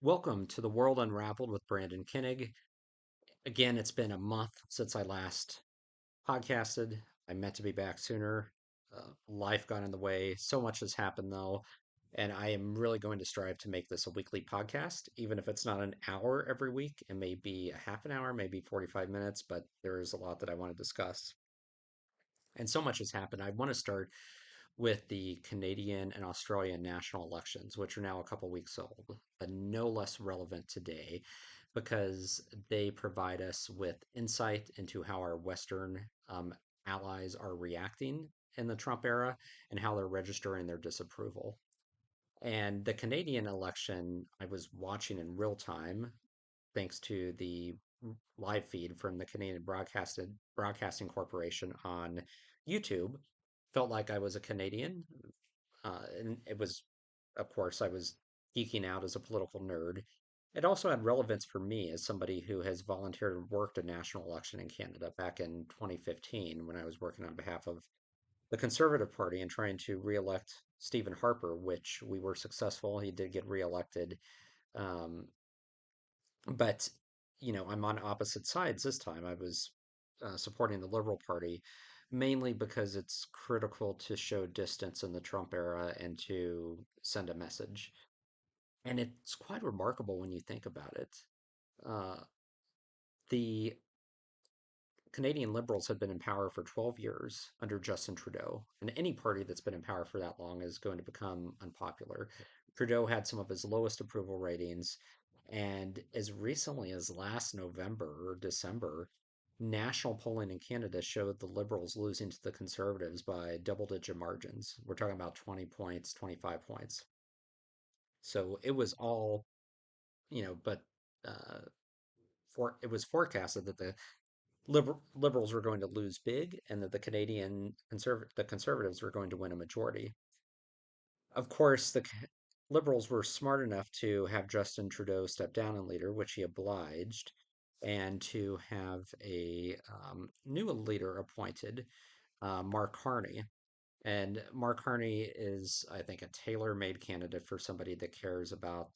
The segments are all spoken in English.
Welcome to the World Unraveled with Brandon Kinnig. Again, it's been a month since I last podcasted. I meant to be back sooner. Life got in the way. So much has happened, though, and I am really going to strive to make this a weekly podcast, even if it's not an hour every week. It may be a half an hour, maybe 45 minutes, but there is a lot that I want to discuss. And so much has happened. I want to start with the Canadian and Australian national elections, which are now a couple weeks old, but no less relevant today because they provide us with insight into how our Western allies are reacting in the Trump era and how they're registering their disapproval. And the Canadian election, I was watching in real time thanks to the live feed from the Canadian Broadcasting Corporation on YouTube. Felt like I was a Canadian, and it was, of course, I was geeking out as a political nerd. It also had relevance for me as somebody who has volunteered and worked a national election in Canada back in 2015 when I was working on behalf of the Conservative Party and trying to re-elect Stephen Harper, which we were successful. He did get re-elected. Um, but, I'm on opposite sides this time. I was supporting the Liberal Party mainly because it's critical to show distance in the Trump era and to send a message. And it's quite remarkable when you think about it. Uh, the Canadian Liberals have been in power for 12 years under Justin Trudeau, and any party that's been in power for that long is going to become unpopular. Trudeau had some of his lowest approval ratings, and as recently as last November or December, national polling in Canada showed the Liberals losing to the Conservatives by double digit margins. We're talking about 20 points, 25 points. So it was all, but uh, it was forecasted that the Liberals were going to lose big and that the Conservatives were going to win a majority. Of course, the Liberals were smart enough to have Justin Trudeau step down and leader, which he obliged, and to have a new leader appointed, Mark Carney. And Mark Carney is, I think, a tailor-made candidate for somebody that cares about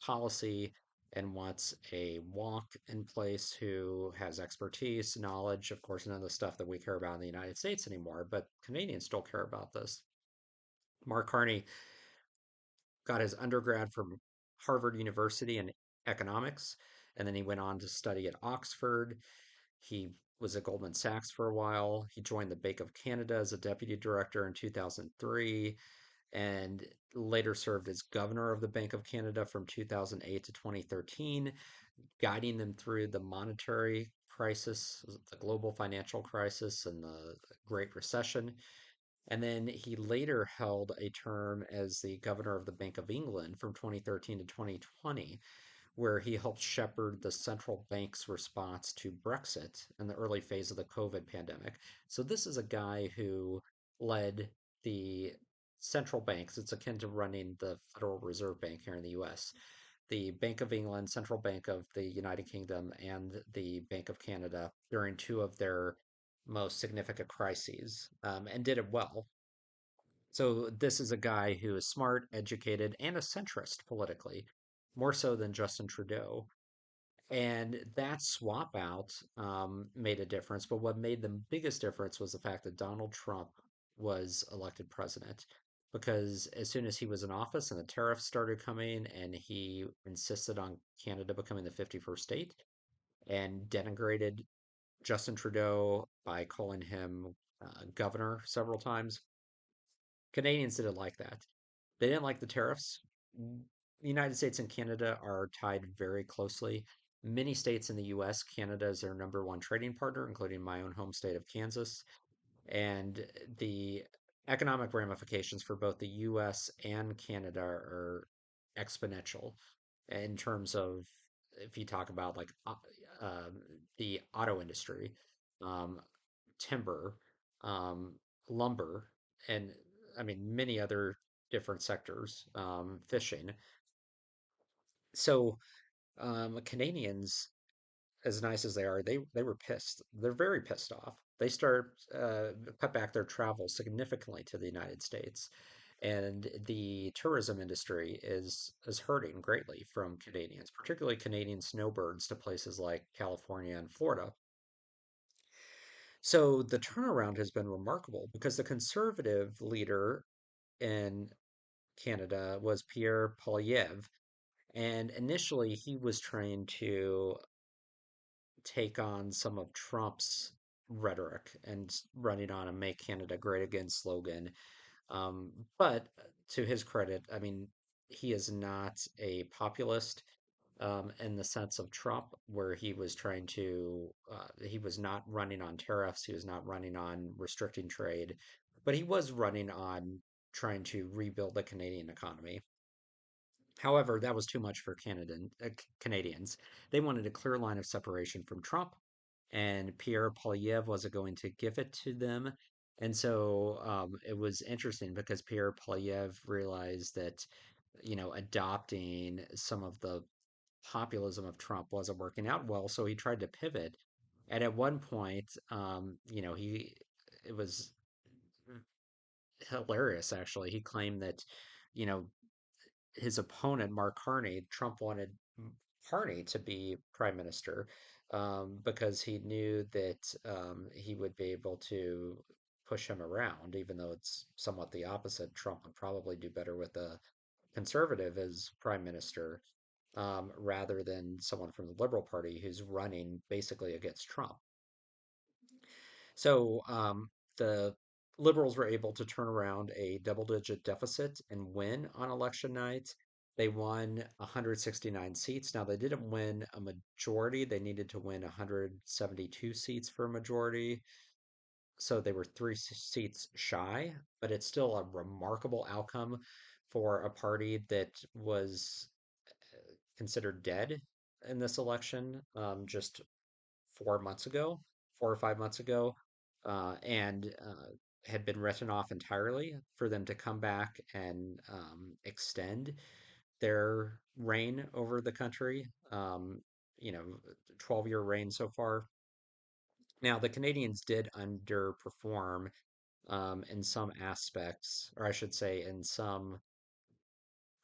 policy and wants a wonk in place who has expertise, knowledge, of course, none of the stuff that we care about in the United States anymore, but Canadians still care about this. Mark Carney got his undergrad from Harvard University in economics, and then he went on to study at Oxford. He was at Goldman Sachs for a while. He joined the Bank of Canada as a deputy director in 2003 and later served as governor of the Bank of Canada from 2008 to 2013, guiding them through the monetary crisis, the global financial crisis, and the Great Recession. And then he later held a term as the governor of the Bank of England from 2013 to 2020, where he helped shepherd the central bank's response to Brexit in the early phase of the COVID pandemic. So this is a guy who led the central banks. It's akin to running the Federal Reserve Bank here in the US. The Bank of England, Central Bank of the United Kingdom, and the Bank of Canada during two of their most significant crises, and did it well. So this is a guy who is smart, educated, and a centrist politically, more so than Justin Trudeau. And that swap out made a difference. But what made the biggest difference was the fact that Donald Trump was elected president. Because as soon as he was in office and the tariffs started coming, and he insisted on Canada becoming the 51st state and denigrated Justin Trudeau by calling him governor several times, Canadians didn't like that. They didn't like the tariffs. The United States and Canada are tied very closely. Many states in the US, Canada is their number one trading partner, including my own home state of Kansas. And the economic ramifications for both the US and Canada are exponential in terms of if you talk about like the auto industry, um, timber, um, lumber, and I mean many other different sectors, fishing. So Canadians as nice as they are, they were pissed. They're very pissed off. They start cut back their travel significantly to the United States, and the tourism industry is hurting greatly from Canadians, particularly Canadian snowbirds to places like California and Florida. So the turnaround has been remarkable because the conservative leader in Canada was Pierre Poilievre, and initially he was trying to take on some of Trump's rhetoric and running on a Make Canada Great Again slogan. Um, but to his credit, I mean, he is not a populist in the sense of Trump, where he was trying to, he was not running on tariffs, he was not running on restricting trade, but he was running on trying to rebuild the Canadian economy. However, that was too much for Canadians. They wanted a clear line of separation from Trump, and Pierre Poilievre wasn't going to give it to them. And so it was interesting because Pierre Poilievre realized that, adopting some of the populism of Trump wasn't working out well, so he tried to pivot. And at one point, it was hilarious actually. He claimed that, you know, his opponent, Mark Carney, Trump wanted Carney to be prime minister because he knew that he would be able to push him around, even though it's somewhat the opposite. Trump would probably do better with a conservative as prime minister rather than someone from the Liberal Party who's running basically against Trump. So the Liberals were able to turn around a double-digit deficit and win on election night. They won 169 seats. Now, they didn't win a majority. They needed to win 172 seats for a majority. So they were three seats shy, but it's still a remarkable outcome for a party that was considered dead in this election just 4 months ago, 4 or 5 months ago, and had been written off entirely for them to come back and extend their reign over the country. 12-year reign so far. Now, the Canadians did underperform in some aspects, or I should say, in some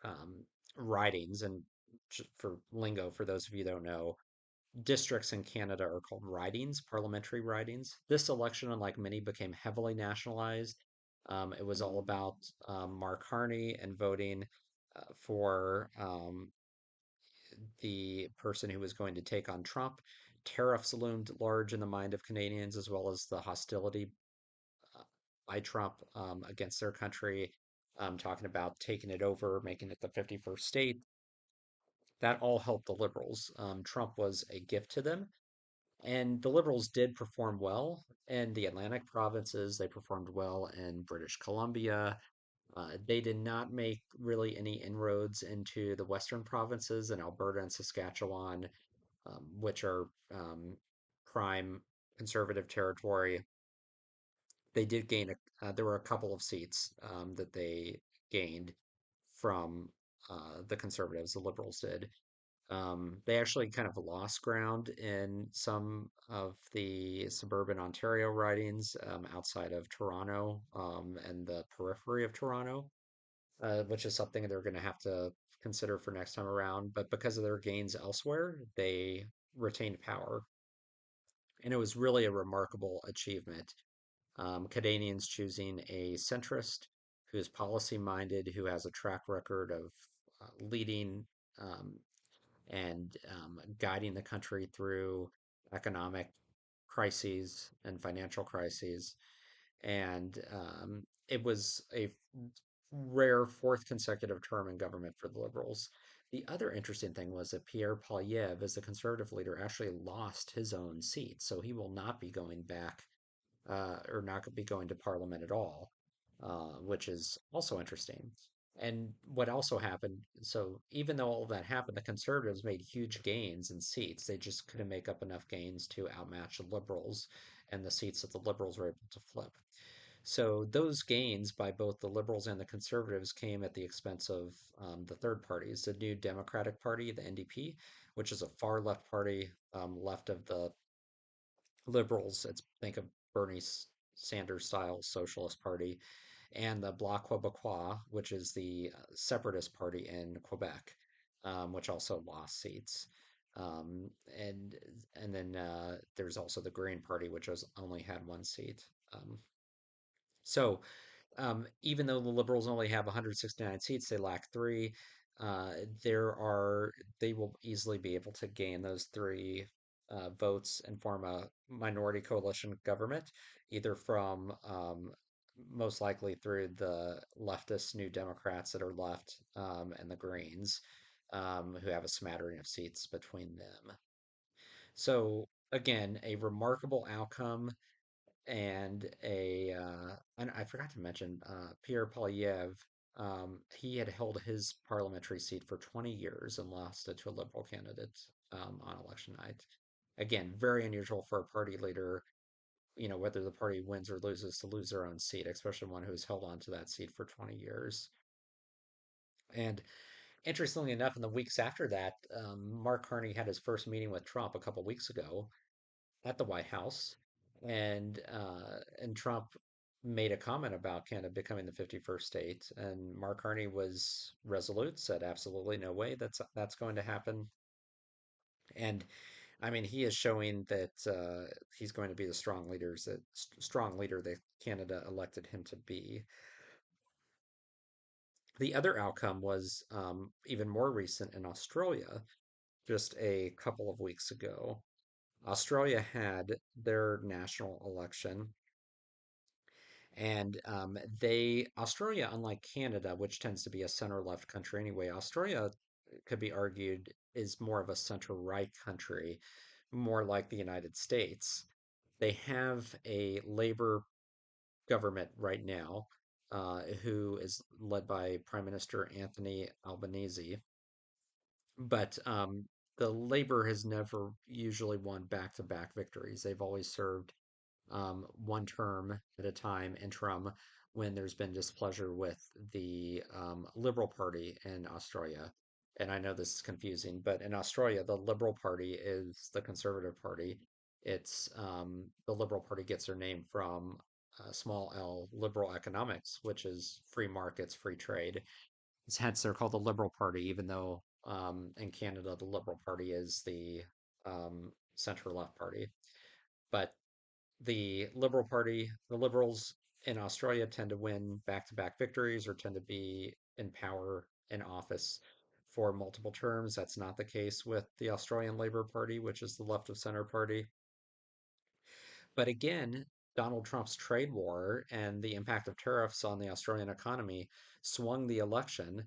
um, ridings. And for lingo, for those of you who don't know, districts in Canada are called ridings, parliamentary ridings. This election, unlike many, became heavily nationalized. It was all about Mark Carney and voting for the person who was going to take on Trump. Tariffs loomed large in the mind of Canadians, as well as the hostility uh, by Trump against their country, talking about taking it over, making it the 51st state. That all helped the Liberals. Trump was a gift to them. And the Liberals did perform well in the Atlantic provinces. They performed well in British Columbia. They did not make really any inroads into the Western provinces in Alberta and Saskatchewan, which are prime conservative territory. They did gain there were a couple of seats that they gained from the conservatives, the Liberals did. They actually kind of lost ground in some of the suburban Ontario ridings outside of Toronto and the periphery of Toronto, which is something they're going to have to consider for next time around. But because of their gains elsewhere, they retained power. And it was really a remarkable achievement. Canadians choosing a centrist who's policy minded, who has a track record of leading um, and guiding the country through economic crises and financial crises. And it was a rare fourth consecutive term in government for the Liberals. The other interesting thing was that Pierre Poilievre, as the conservative leader, actually lost his own seat. So he will not be going back or not be going to Parliament at all, which is also interesting. And what also happened, so even though all of that happened, the Conservatives made huge gains in seats. They just couldn't make up enough gains to outmatch the Liberals and the seats that the Liberals were able to flip. So those gains by both the liberals and the conservatives came at the expense of the third parties, the New Democratic Party, the NDP, which is a far left party, left of the liberals. It's think of Bernie Sanders style socialist party, and the Bloc Québécois, which is the separatist party in Quebec, which also lost seats. Um, and and then there's also the Green Party, which has only had one seat. So even though the Liberals only have 169 seats, they lack three. Uh, there are they will easily be able to gain those three votes and form a minority coalition government, either from most likely through the leftist New Democrats that are left and the Greens, who have a smattering of seats between them. So again, a remarkable outcome and I forgot to mention Pierre Polyev. He had held his parliamentary seat for 20 years and lost it to a liberal candidate on election night. Again, very unusual for a party leader, whether the party wins or loses, to lose their own seat, especially one who's held on to that seat for 20 years. And interestingly enough, in the weeks after that, Mark Carney had his first meeting with Trump a couple weeks ago at the White House, and Trump made a comment about Canada becoming the 51st state, and Mark Carney was resolute, said absolutely no way that's going to happen. And I mean, he is showing that he's going to be the strong leader that Canada elected him to be. The other outcome was even more recent in Australia, just a couple of weeks ago. Australia had their national election. And Australia, unlike Canada, which tends to be a center left country anyway, Australia could be argued is more of a center right country, more like the United States. They have a Labor government right now, who is led by Prime Minister Anthony Albanese. But the Labor has never usually won back-to-back victories. They've always served one term at a time, interim, when there's been displeasure with the Liberal Party in Australia. And I know this is confusing, but in Australia, the Liberal Party is the Conservative Party. It's the Liberal Party gets their name from small l liberal economics, which is free markets, free trade. It's hence they're called the Liberal Party, even though in Canada the Liberal Party is the center left party. But the Liberals in Australia tend to win back-to-back victories or tend to be in power in office for multiple terms. That's not the case with the Australian Labor Party, which is the left of center party. But again, Donald Trump's trade war and the impact of tariffs on the Australian economy swung the election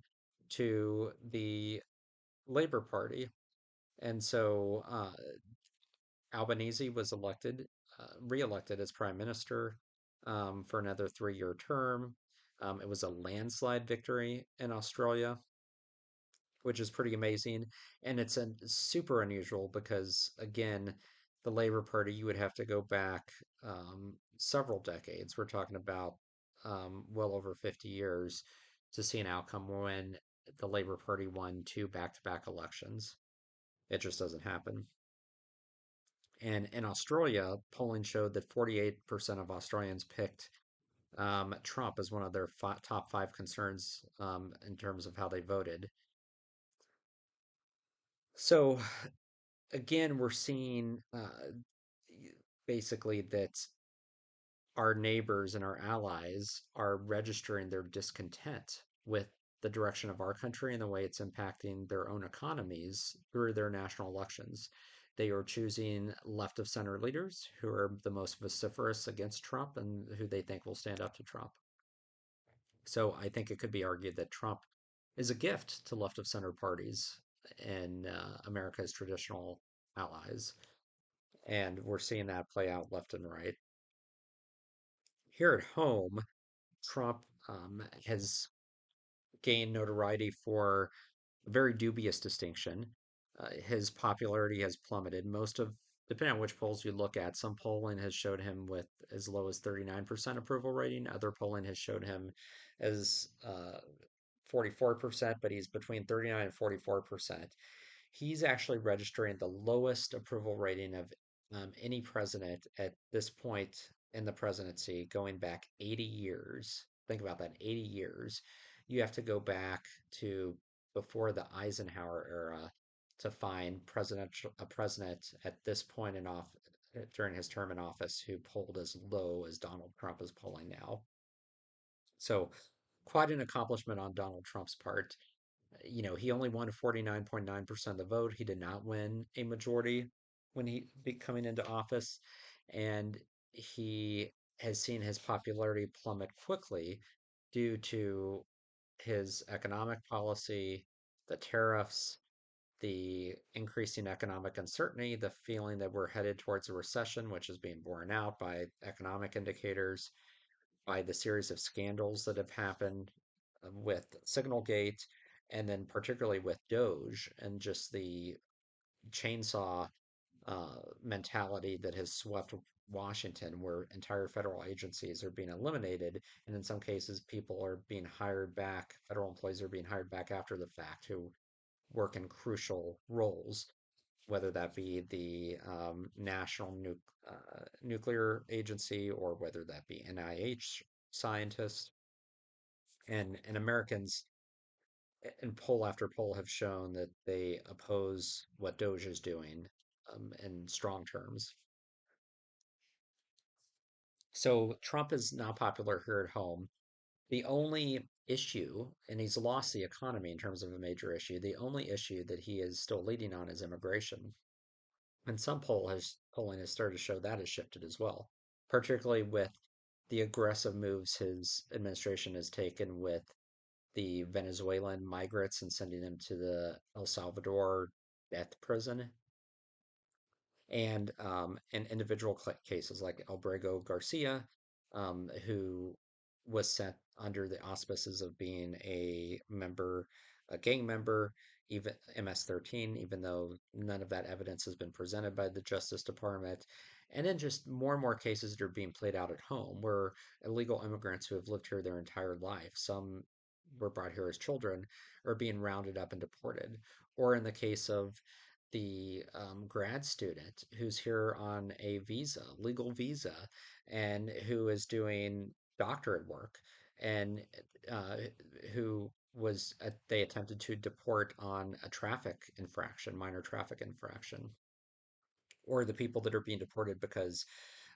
to the Labor Party. And so Albanese was re-elected as prime minister for another 3-year term. It was a landslide victory in Australia, which is pretty amazing. And it's super unusual because, again, the Labour Party, you would have to go back several decades. We're talking about well over 50 years to see an outcome when the Labour Party won two back-to-back elections. It just doesn't happen. And in Australia, polling showed that 48% of Australians picked Trump as one of their top five concerns in terms of how they voted. So again, we're seeing basically that our neighbors and our allies are registering their discontent with the direction of our country and the way it's impacting their own economies through their national elections. They are choosing left of center leaders who are the most vociferous against Trump and who they think will stand up to Trump. So I think it could be argued that Trump is a gift to left of center parties and America's traditional allies. And we're seeing that play out left and right. Here at home, Trump has gained notoriety for a very dubious distinction. His popularity has plummeted. Most of depending on which polls you look at, some polling has showed him with as low as 39% approval rating. Other polling has showed him as 44%, but he's between 39 and 44%. He's actually registering the lowest approval rating of any president at this point in the presidency, going back 80 years. Think about that, 80 years. You have to go back to before the Eisenhower era to find a president at this point in off during his term in office who polled as low as Donald Trump is polling now. So, quite an accomplishment on Donald Trump's part. He only won 49.9% of the vote. He did not win a majority when he be coming into office, and he has seen his popularity plummet quickly due to his economic policy, the tariffs, the increasing economic uncertainty, the feeling that we're headed towards a recession, which is being borne out by economic indicators, by the series of scandals that have happened with Signalgate, and then particularly with Doge and just the chainsaw mentality that has swept Washington, where entire federal agencies are being eliminated, and in some cases, people are being hired back, federal employees are being hired back after the fact who work in crucial roles, whether that be the National Nuclear Agency or whether that be NIH scientists. And Americans in poll after poll have shown that they oppose what Doge is doing in strong terms. So Trump is not popular here at home. The only issue, and he's lost the economy in terms of a major issue, the only issue that he is still leading on is immigration. And some polling has started to show that has shifted as well, particularly with the aggressive moves his administration has taken with the Venezuelan migrants and sending them to the El Salvador death prison, and in individual cases like Albrego Garcia, who was sent under the auspices of being a gang member, even MS-13, even though none of that evidence has been presented by the Justice Department. And then just more and more cases that are being played out at home where illegal immigrants who have lived here their entire life, some were brought here as children, are being rounded up and deported. Or in the case of the grad student who's here on a visa, legal visa, and who is doing doctorate work, and uh, who they attempted to deport on a traffic infraction, minor traffic infraction, or the people that are being deported because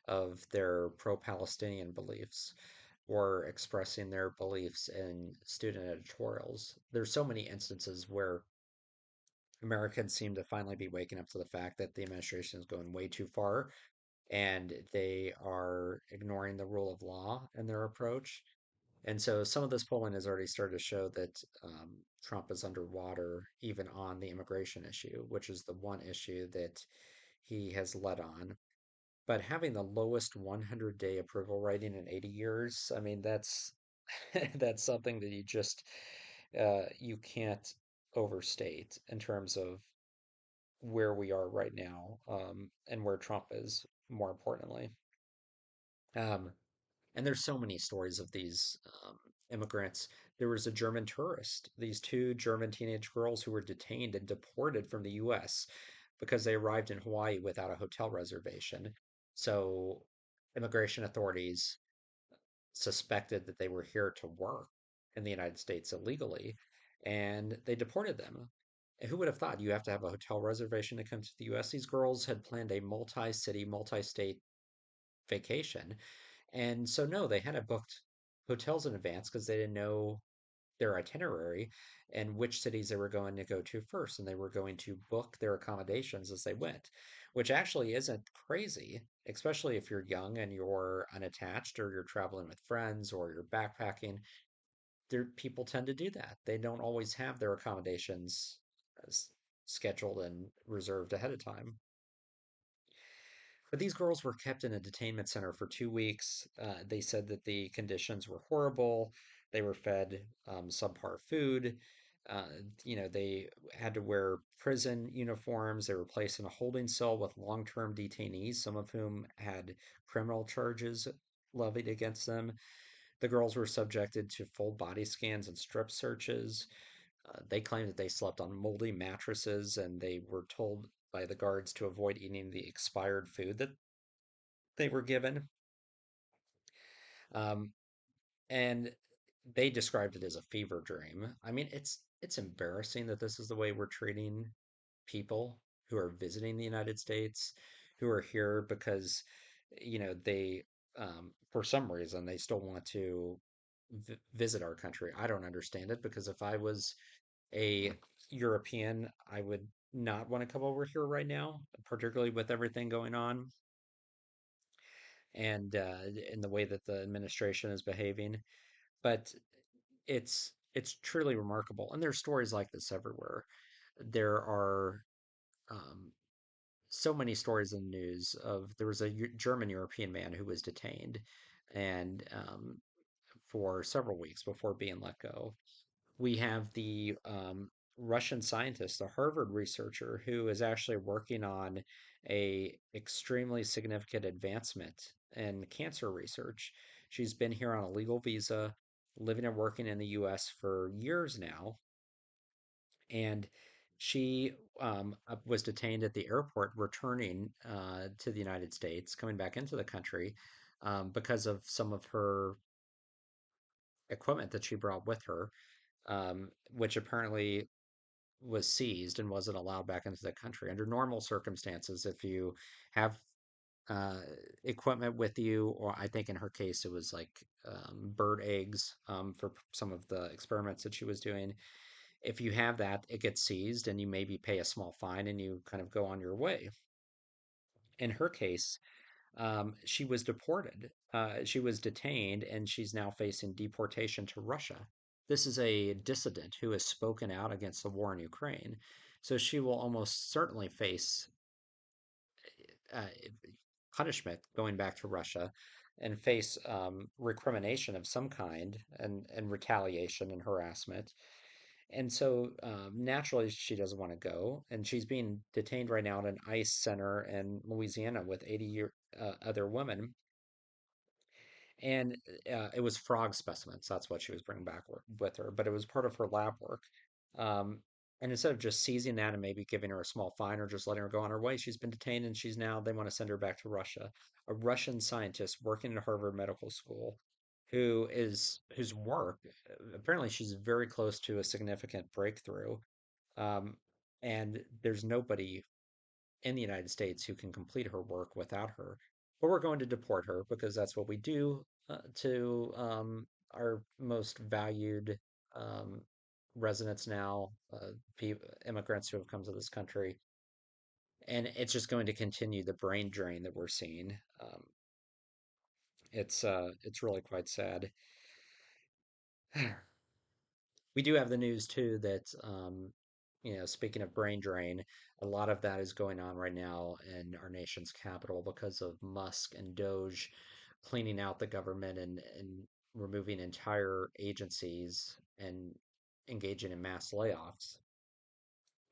of their pro-Palestinian beliefs or expressing their beliefs in student editorials. There's so many instances where Americans seem to finally be waking up to the fact that the administration is going way too far and they are ignoring the rule of law in their approach. And so some of this polling has already started to show that Trump is underwater even on the immigration issue, which is the one issue that he has led on. But having the lowest 100-day approval rating in 80 years, I mean, that's that's something that you can't overstate in terms of where we are right now, and where Trump is, more importantly. Um, and there's so many stories of these immigrants. There was a German tourist, these two German teenage girls who were detained and deported from the US because they arrived in Hawaii without a hotel reservation. So immigration authorities suspected that they were here to work in the United States illegally, and they deported them. And who would have thought you have to have a hotel reservation to come to the US? These girls had planned a multi-city, multi-state vacation. And so, no, they hadn't booked hotels in advance because they didn't know their itinerary and which cities they were going to go to first. And they were going to book their accommodations as they went, which actually isn't crazy, especially if you're young and you're unattached or you're traveling with friends or you're backpacking. People tend to do that. They don't always have their accommodations s- scheduled and reserved ahead of time. But these girls were kept in a detainment center for 2 weeks. They said that the conditions were horrible. They were fed subpar food. Uh, they had to wear prison uniforms. They were placed in a holding cell with long-term detainees, some of whom had criminal charges levied against them. The girls were subjected to full body scans and strip searches. They claimed that they slept on moldy mattresses and they were told by the guards to avoid eating the expired food that they were given. Um, and they described it as a fever dream. I mean, it's embarrassing that this is the way we're treating people who are visiting the United States, who are here because, they, for some reason, they still want to visit our country. I don't understand it because if I was a European, I would not want to come over here right now, particularly with everything going on and in the way that the administration is behaving. But it's truly remarkable, and there's stories like this everywhere. There are um, so many stories in the news of there was a German European man who was detained and for several weeks before being let go. We have the Russian scientist, the Harvard researcher, who is actually working on a extremely significant advancement in cancer research. She's been here on a legal visa, living and working in the U.S. for years now, and she was detained at the airport returning to the United States, coming back into the country because of some of her equipment that she brought with her, which apparently was seized and wasn't allowed back into the country. Under normal circumstances, if you have uh, equipment with you, or I think in her case, it was like bird eggs for some of the experiments that she was doing. If you have that, it gets seized and you maybe pay a small fine and you kind of go on your way. In her case, she was deported. She was detained and she's now facing deportation to Russia. This is a dissident who has spoken out against the war in Ukraine. So she will almost certainly face uh, punishment going back to Russia and face recrimination of some kind and retaliation and harassment. And so naturally, she doesn't want to go. And she's being detained right now at an ICE center in Louisiana with 80 other women. And it was frog specimens. That's what she was bringing back with her, but it was part of her lab work. Um, and instead of just seizing that and maybe giving her a small fine or just letting her go on her way, she's been detained and they want to send her back to Russia. A Russian scientist working at Harvard Medical School whose work, apparently she's very close to a significant breakthrough. Um, and there's nobody in the United States who can complete her work without her. But we're going to deport her because that's what we do to our most valued um, residents now, immigrants who have come to this country. And it's just going to continue the brain drain that we're seeing. It's really quite sad. We do have the news too that, speaking of brain drain, a lot of that is going on right now in our nation's capital because of Musk and Doge cleaning out the government and removing entire agencies and engaging in mass layoffs.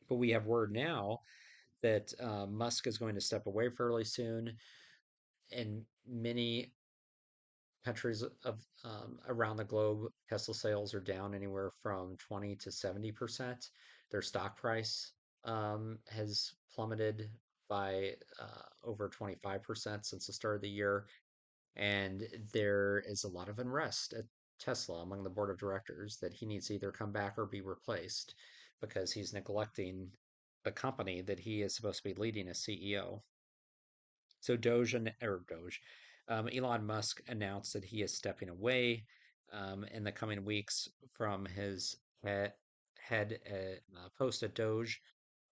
But we have word now that Musk is going to step away fairly soon, and many countries of around the globe, Tesla sales are down anywhere from 20 to 70%. Their stock price has plummeted by over 25% since the start of the year. And there is a lot of unrest at Tesla among the board of directors that he needs to either come back or be replaced because he's neglecting the company that he is supposed to be leading as CEO. So Elon Musk announced that he is stepping away in the coming weeks from his head post at Doge.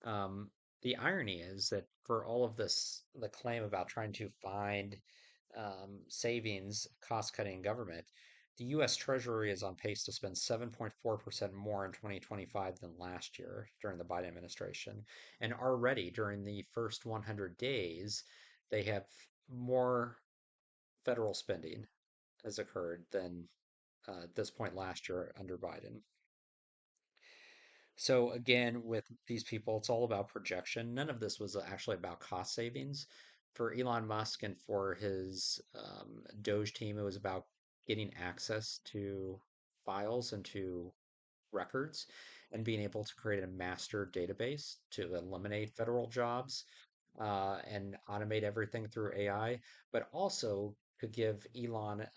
Um, the irony is that for all of this, the claim about trying to find savings, cost cutting in government, the U.S. Treasury is on pace to spend 7.4% more in 2025 than last year during the Biden administration. And already during the first 100 days, they have more federal spending has occurred than at this point last year under Biden. So again, with these people, it's all about projection. None of this was actually about cost savings. For Elon Musk and for his Doge team, it was about getting access to files and to records and being able to create a master database to eliminate federal jobs and automate everything through AI, but also to give Elon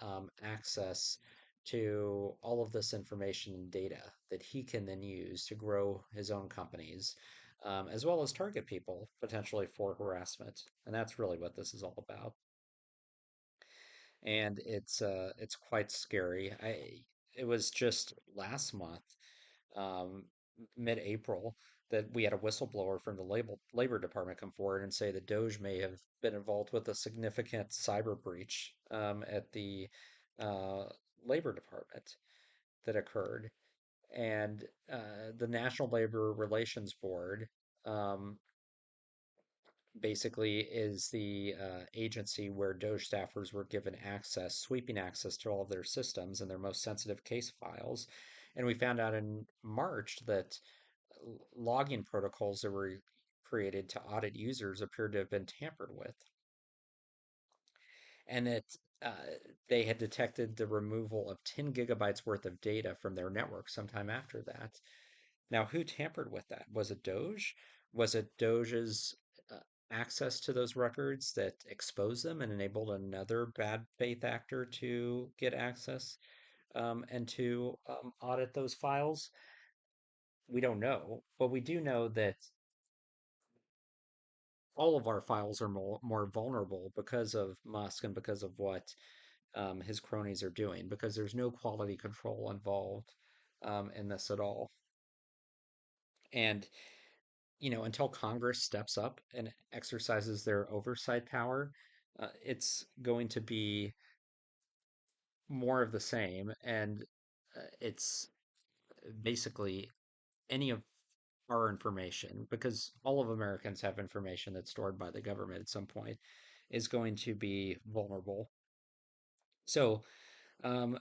access to all of this information and data that he can then use to grow his own companies, as well as target people potentially for harassment. And that's really what this is all about. And it's quite scary. It was just last month, um, mid-April, that we had a whistleblower from the labor department come forward and say that Doge may have been involved with a significant cyber breach at the uh, labor department that occurred. And the National Labor Relations Board um, basically is the agency where Doge staffers were given access, sweeping access to all of their systems and their most sensitive case files. And we found out in March that logging protocols that were created to audit users appeared to have been tampered with, and that uh, they had detected the removal of 10 gigabytes worth of data from their network sometime after that. Now, who tampered with that? Was it Doge? Was it Doge's uh, access to those records that exposed them and enabled another bad faith actor to get access and to audit those files? We don't know, but we do know that all of our files are more vulnerable because of Musk and because of what his cronies are doing, because there's no quality control involved in this at all. And, until Congress steps up and exercises their oversight power, it's going to be more of the same. And it's basically any of our information, because all of Americans have information that's stored by the government at some point, is going to be vulnerable. So, um,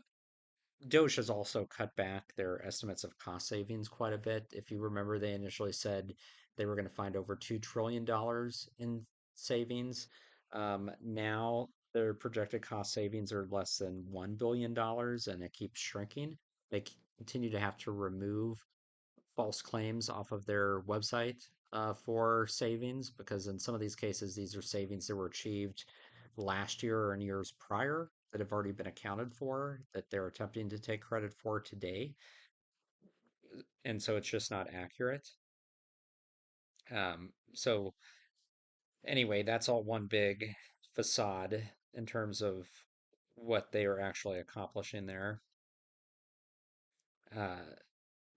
Doge has also cut back their estimates of cost savings quite a bit. If you remember, they initially said they were going to find over $2 trillion in savings. Now their projected cost savings are less than $1 billion, and it keeps shrinking. They continue to have to remove false claims off of their website for savings, because in some of these cases, these are savings that were achieved last year or in years prior that have already been accounted for that they're attempting to take credit for today. And so it's just not accurate. So, anyway, that's all one big facade in terms of what they are actually accomplishing there. Uh,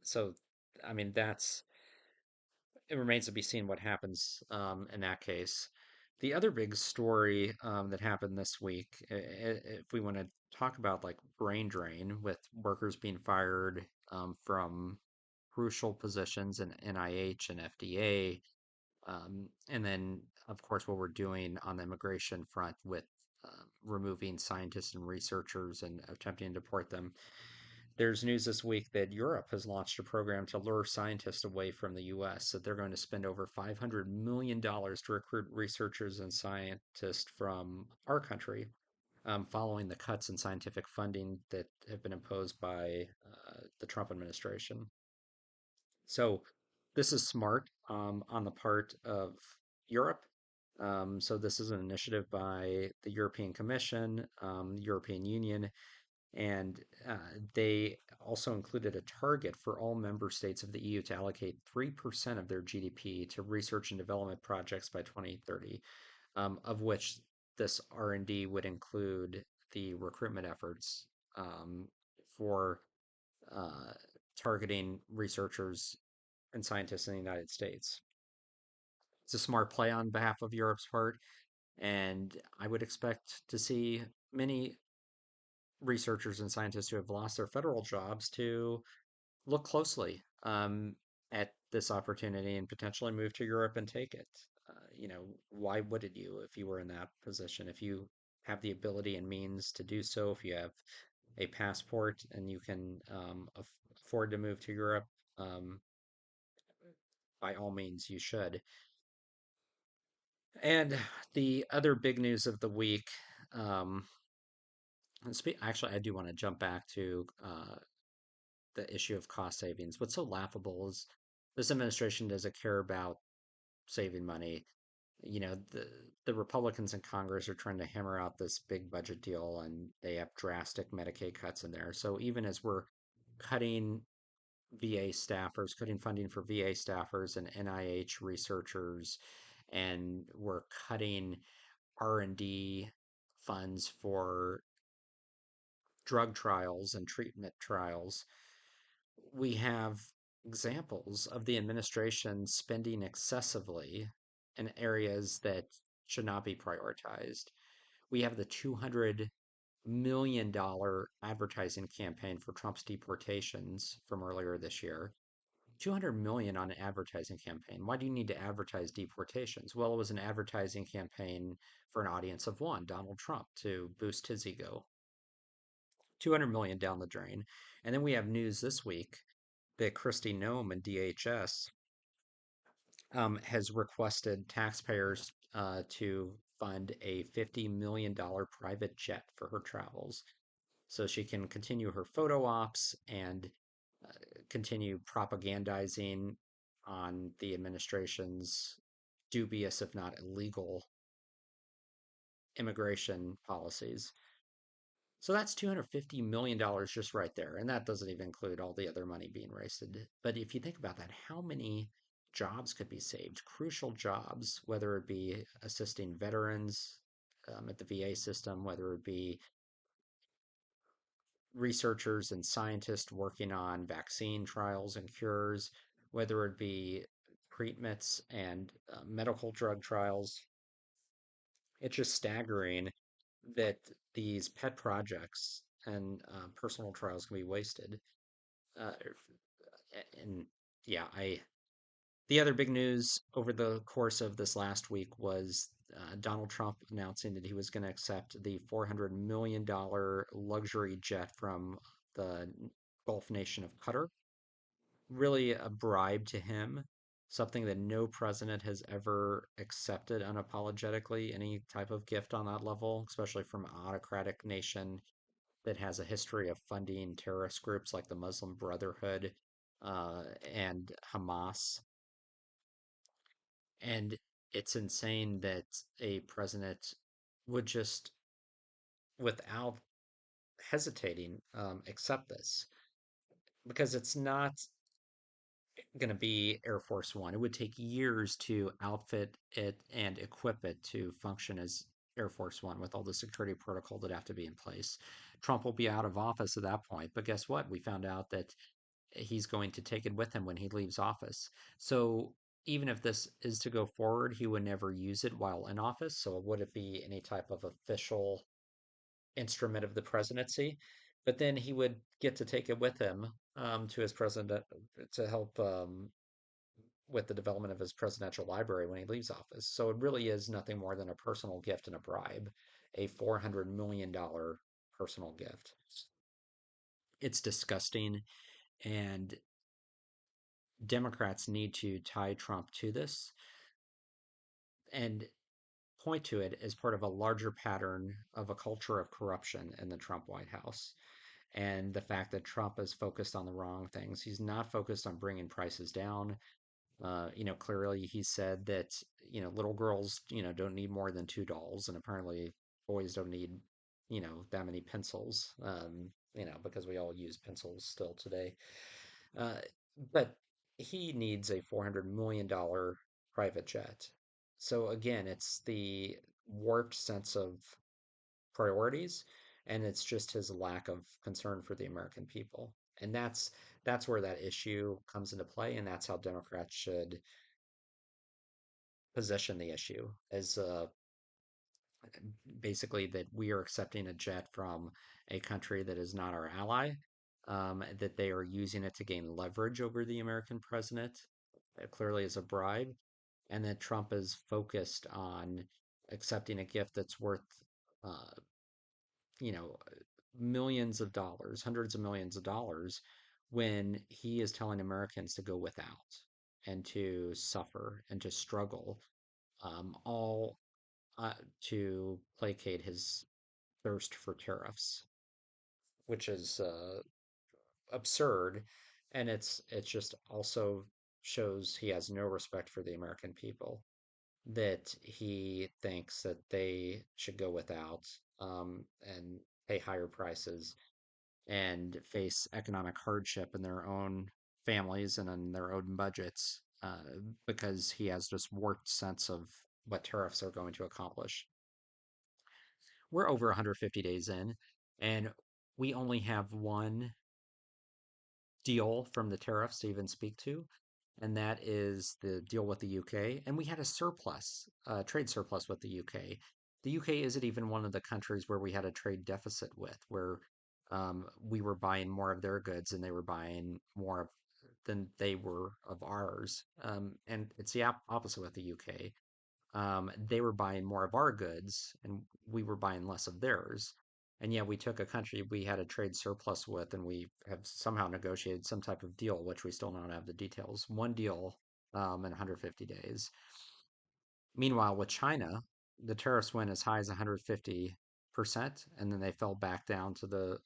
so, I mean, it remains to be seen what happens in that case. The other big story that happened this week, if we want to talk about like brain drain with workers being fired from crucial positions in NIH and FDA, and then of course what we're doing on the immigration front with removing scientists and researchers and attempting to deport them. There's news this week that Europe has launched a program to lure scientists away from the US, that they're going to spend over $500 million to recruit researchers and scientists from our country, following the cuts in scientific funding that have been imposed by the Trump administration. So, this is smart on the part of Europe. So, this is an initiative by the European Commission, European Union, and they also included a target for all member states of the EU to allocate 3% of their GDP to research and development projects by 2030, of which this R&D would include the recruitment efforts for uh, targeting researchers and scientists in the United States. It's a smart play on behalf of Europe's part, and I would expect to see many researchers and scientists who have lost their federal jobs to look closely at this opportunity and potentially move to Europe and take it. Why wouldn't you if you were in that position? If you have the ability and means to do so, if you have a passport and you can afford to move to Europe, um, by all means, you should. And the other big news of the week, um, actually, I do want to jump back to the issue of cost savings. What's so laughable is this administration doesn't care about saving money. You know, the Republicans in Congress are trying to hammer out this big budget deal, and they have drastic Medicaid cuts in there. So even as we're cutting VA staffers, cutting funding for VA staffers and NIH researchers, and we're cutting R&D funds for drug trials and treatment trials, we have examples of the administration spending excessively in areas that should not be prioritized. We have the $200 million advertising campaign for Trump's deportations from earlier this year. 200 million on an advertising campaign. Why do you need to advertise deportations? Well, it was an advertising campaign for an audience of one, Donald Trump, to boost his ego. 200 million down the drain. And then we have news this week that Kristi Noem and DHS has requested taxpayers to fund a $50 million private jet for her travels so she can continue her photo ops and continue propagandizing on the administration's dubious, if not illegal, immigration policies. So that's $250 million just right there. And that doesn't even include all the other money being wasted. But if you think about that, how many jobs could be saved? Crucial jobs, whether it be assisting veterans at the VA system, whether it be researchers and scientists working on vaccine trials and cures, whether it be treatments and medical drug trials. It's just staggering that these pet projects and personal trials can be wasted. Uh, and yeah, the other big news over the course of this last week was Donald Trump announcing that he was going to accept the $400 million luxury jet from the Gulf nation of Qatar. Really a bribe to him, something that no president has ever accepted unapologetically, any type of gift on that level, especially from an autocratic nation that has a history of funding terrorist groups like the Muslim Brotherhood and Hamas. And it's insane that a president would just, without hesitating, accept this because it's not going to be Air Force One. It would take years to outfit it and equip it to function as Air Force One with all the security protocol that have to be in place. Trump will be out of office at that point. But guess what? We found out that he's going to take it with him when he leaves office. So even if this is to go forward, he would never use it while in office. So it wouldn't be any type of official instrument of the presidency. But then he would get to take it with him to his president to help with the development of his presidential library when he leaves office. So it really is nothing more than a personal gift and a bribe, a $400 million personal gift. It's disgusting. And Democrats need to tie Trump to this and point to it as part of a larger pattern of a culture of corruption in the Trump White House. And the fact that Trump is focused on the wrong things. He's not focused on bringing prices down. Clearly he said that, little girls, don't need more than two dolls, and apparently boys don't need, that many pencils, because we all use pencils still today. Uh, but he needs a $400 million private jet. So again, it's the warped sense of priorities, and it's just his lack of concern for the American people. And that's where that issue comes into play, and that's how Democrats should position the issue as basically that we are accepting a jet from a country that is not our ally, that they are using it to gain leverage over the American president, clearly as a bribe, and that Trump is focused on accepting a gift that's worth, uh, you know, millions of dollars, hundreds of millions of dollars, when he is telling Americans to go without. and to suffer and to struggle, all uh, to placate his thirst for tariffs, which is absurd. And it's just also shows he has no respect for the American people, that he thinks that they should go without, and pay higher prices and face economic hardship in their own families and in their own budgets, because he has this warped sense of what tariffs are going to accomplish. We're over 150 days in, and we only have one deal from the tariffs to even speak to, and that is the deal with the UK. And we had a surplus, trade surplus with the UK. The UK isn't even one of the countries where we had a trade deficit with, where we were buying more of their goods and they were buying more of, than they were of ours. And it's the opposite with the UK. They were buying more of our goods and we were buying less of theirs. And yet we took a country we had a trade surplus with and we have somehow negotiated some type of deal, which we still don't have the details. One deal in 150 days. Meanwhile, with China, the tariffs went as high as 150%, and then they fell back down to the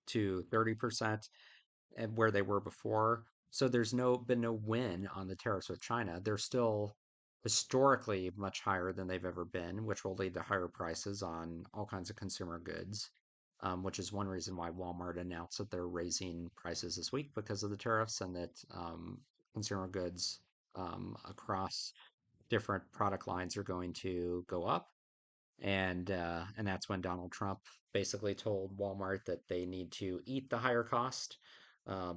to 30%, and where they were before. So there's been no win on the tariffs with China. They're still historically much higher than they've ever been, which will lead to higher prices on all kinds of consumer goods, which is one reason why Walmart announced that they're raising prices this week because of the tariffs, and that consumer goods across different product lines are going to go up. And that's when Donald Trump basically told Walmart that they need to eat the higher cost,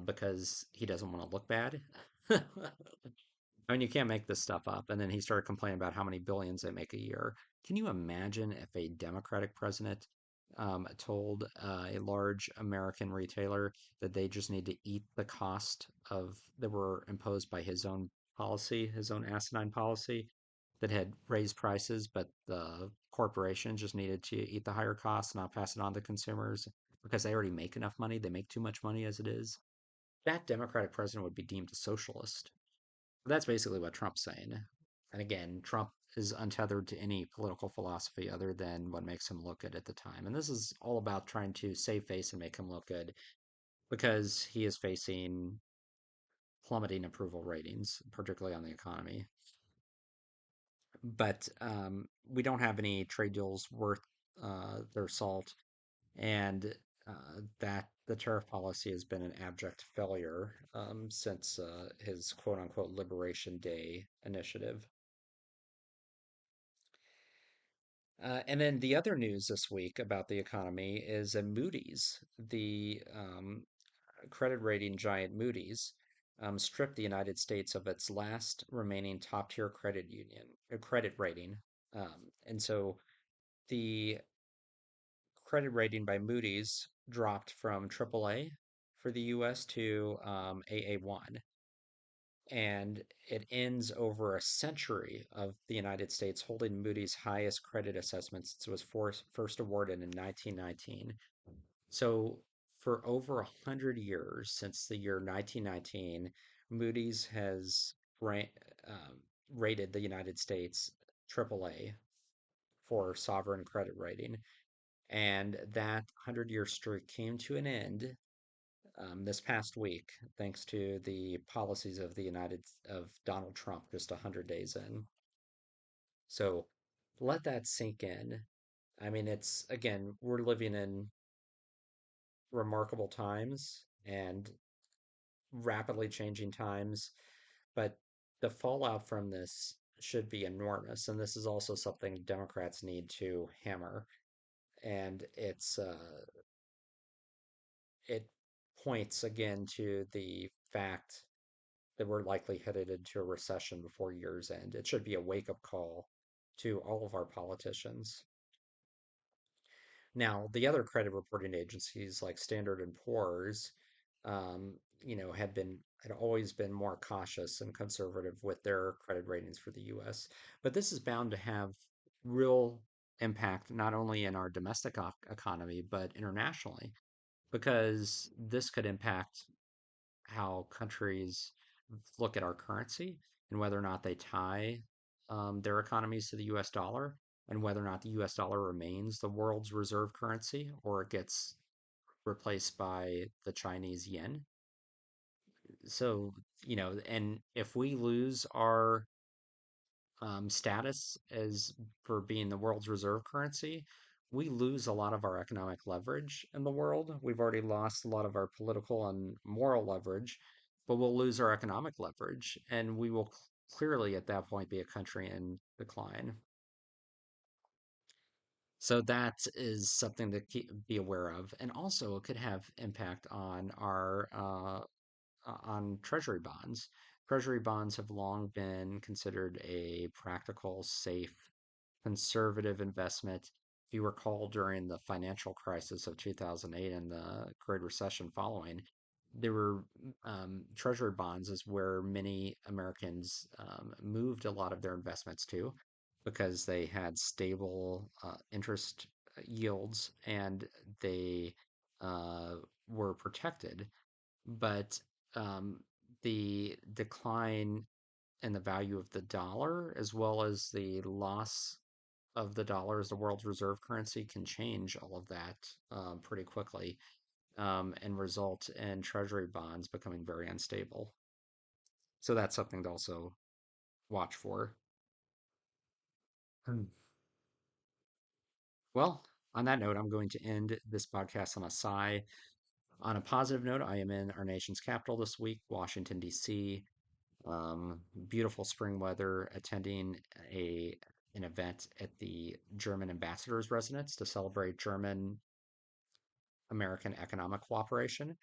because he doesn't want to look bad. I mean, you can't make this stuff up. And then he started complaining about how many billions they make a year. Can you imagine if a Democratic president told a large American retailer that they just need to eat the cost of that were imposed by his own policy, his own asinine policy that had raised prices, but the corporation just needed to eat the higher costs, not pass it on to consumers because they already make enough money. They make too much money as it is. That Democratic president would be deemed a socialist. That's basically what Trump's saying. And again, Trump is untethered to any political philosophy other than what makes him look good at the time. And this is all about trying to save face and make him look good because he is facing plummeting approval ratings, particularly on the economy. But we don't have any trade deals worth their salt, and that the tariff policy has been an abject failure since his quote unquote Liberation Day initiative. And then the other news this week about the economy is Moody's, the credit rating giant Moody's, stripped the United States of its last remaining top tier credit rating. And so the credit rating by Moody's dropped from AAA for the US to AA1. And it ends over a century of the United States holding Moody's highest credit assessment since it was first awarded in 1919. So, for over 100 years, since the year 1919, Moody's has rated the United States AAA for sovereign credit rating. And that 100-year streak came to an end this past week, thanks to the policies of Donald Trump just 100 days in. So let that sink in. I mean, it's again, we're living in remarkable times and rapidly changing times, but the fallout from this should be enormous. And this is also something Democrats need to hammer. And it points again to the fact that we're likely headed into a recession before year's end. It should be a wake-up call to all of our politicians. Now, the other credit reporting agencies like Standard and Poor's, um, had always been more cautious and conservative with their credit ratings for the U.S. But this is bound to have real impact not only in our domestic economy but internationally, because this could impact how countries look at our currency and whether or not they tie their economies to the US dollar, and whether or not the US dollar remains the world's reserve currency or it gets replaced by the Chinese yen. So, and if we lose our status as for being the world's reserve currency, we lose a lot of our economic leverage in the world. We've already lost a lot of our political and moral leverage, but we'll lose our economic leverage, and we will clearly at that point be a country in decline. So that is something to be aware of, and also it could have impact on our on treasury bonds. Treasury bonds have long been considered a practical, safe, conservative investment. If you recall, during the financial crisis of 2008 and the Great Recession following, there were treasury bonds is where many Americans moved a lot of their investments to because they had stable interest yields and they uh, were protected. But um, the decline in the value of the dollar, as well as the loss of the dollar as the world's reserve currency, can change all of that pretty quickly and result in treasury bonds becoming very unstable. So that's something to also watch for. Hmm. Well, on that note, I'm going to end this podcast on a sigh. On a positive note, I am in our nation's capital this week, Washington, D.C. Um, Beautiful spring weather, attending a an event at the German ambassador's residence to celebrate German American economic cooperation.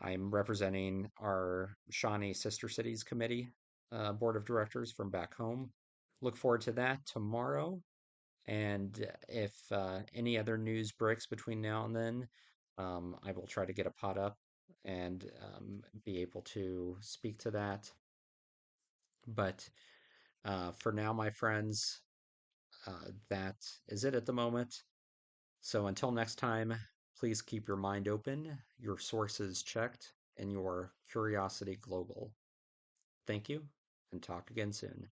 I'm representing our Shawnee Sister Cities Committee board of directors from back home. Look forward to that tomorrow. And if any other news breaks between now and then, I will try to get a pot up and be able to speak to that. But for now, my friends, that is it at the moment. So until next time, please keep your mind open, your sources checked, and your curiosity global. Thank you, and talk again soon.